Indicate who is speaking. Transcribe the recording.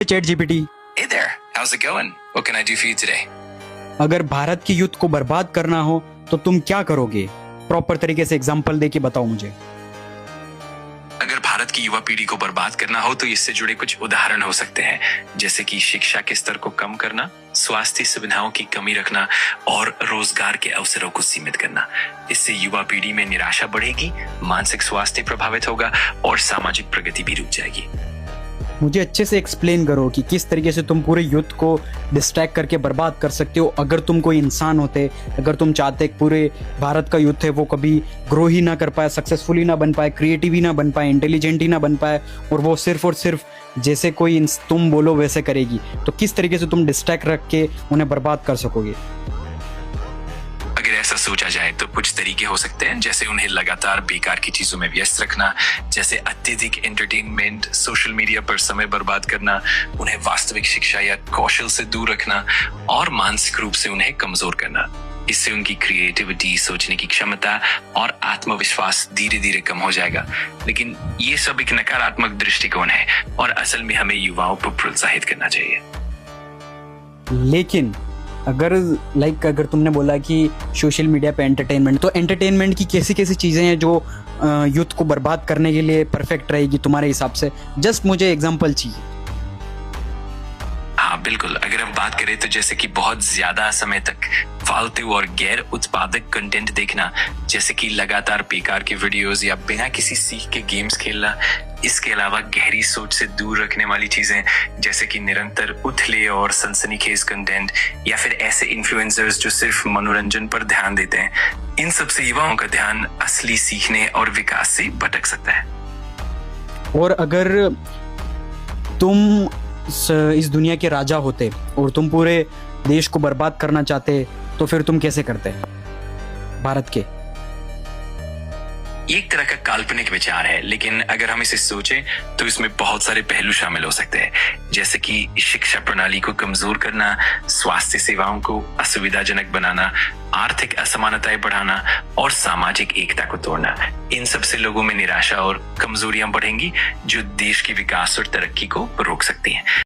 Speaker 1: Chat GPT.
Speaker 2: Hey there, how's it going? What can I do for you today?
Speaker 1: अगर भारत की youth को बर्बाद करना हो तो तुम क्या करोगे? प्रॉपर तरीके से एग्जांपल देके बताओ मुझे।
Speaker 2: अगर भारत की युवा पीढ़ी को बर्बाद करना हो तो इससे जुड़े कुछ उदाहरण हो सकते हैं, जैसे कि शिक्षा के स्तर को कम करना, स्वास्थ्य सुविधाओं की कमी रखना और रोजगार के अवसरों को सीमित करना। इससे युवा पीढ़ी में निराशा बढ़ेगी, मानसिक स्वास्थ्य प्रभावित होगा और सामाजिक प्रगति भी रुक जाएगी।
Speaker 1: मुझे अच्छे से एक्सप्लेन करो कि किस तरीके से तुम पूरे यूथ को डिस्ट्रैक्ट करके बर्बाद कर सकते हो। अगर तुम कोई इंसान होते, अगर तुम चाहते पूरे भारत का यूथ है वो कभी ग्रो ही ना कर पाए, सक्सेसफुल ना बन पाए, क्रिएटिव ही ना बन पाए, इंटेलिजेंट ही ना बन पाए और वो सिर्फ और सिर्फ जैसे कोई तुम बोलो वैसे करेगी, तो किस तरीके से तुम डिस्ट्रैक्ट रख के उन्हें बर्बाद कर सकोगे?
Speaker 2: अगर ऐसा सोचा जाए तो कुछ तरीके हो सकते हैं, जैसे उन्हें लगातार बेकार की चीजों में व्यस्त रखना, जैसे अत्यधिक एंटरटेनमेंट, सोशल मीडिया पर समय बर्बाद करना, उन्हें वास्तविक शिक्षा या कौशल से दूर रखना और मानसिक रूप से उन्हें कमजोर करना। इससे उनकी क्रिएटिविटी, सोचने की क्षमता और आत्मविश्वास धीरे धीरे कम हो जाएगा। लेकिन ये सब एक नकारात्मक दृष्टिकोण है और असल में हमें युवाओं को प्रोत्साहित करना चाहिए।
Speaker 1: लेकिन अगर तुमने बोला कि सोशल मीडिया पे एंटरटेनमेंट, तो एंटरटेनमेंट की कैसी कैसी चीज़ें हैं जो यूथ को बर्बाद करने के लिए परफेक्ट रहेगी तुम्हारे हिसाब से? जस्ट मुझे एग्जांपल चाहिए।
Speaker 2: हाँ बिल्कुल, अगर हम बात करें तो जैसे कि बहुत ज्यादा समय तक फालतू और गैर उत्पादक कंटेंट देखना, जैसे कि लगातार बेकार के वीडियोस या बिना किसी सीख के गेम्स खेलना। इसके अलावा गहरी सोच से दूर रखने वाली चीजें, जैसे कि निरंतर उथले और सनसनीखेज कंटेंट या फिर ऐसे इन्फ्लुएंसर्स जो सिर्फ मनोरंजन पर ध्यान देते हैं, इन सब से युवाओं का ध्यान असली सीखने और विकास से भटक सकता है।
Speaker 1: और अगर तुम इस दुनिया के राजा होते और तुम पूरे देश को बर्बाद करना चाहते, तो फिर तुम कैसे करते भारत के?
Speaker 2: एक तरह का काल्पनिक विचार है, लेकिन अगर हम इसे सोचें तो इसमें बहुत सारे पहलू शामिल हो सकते हैं, जैसे कि शिक्षा प्रणाली को कमजोर करना, स्वास्थ्य सेवाओं को असुविधाजनक बनाना, आर्थिक असमानताएं बढ़ाना और सामाजिक एकता को तोड़ना। इन सब से लोगों में निराशा और कमजोरियां बढ़ेंगी जो देश के विकास और तरक्की को रोक सकती हैं।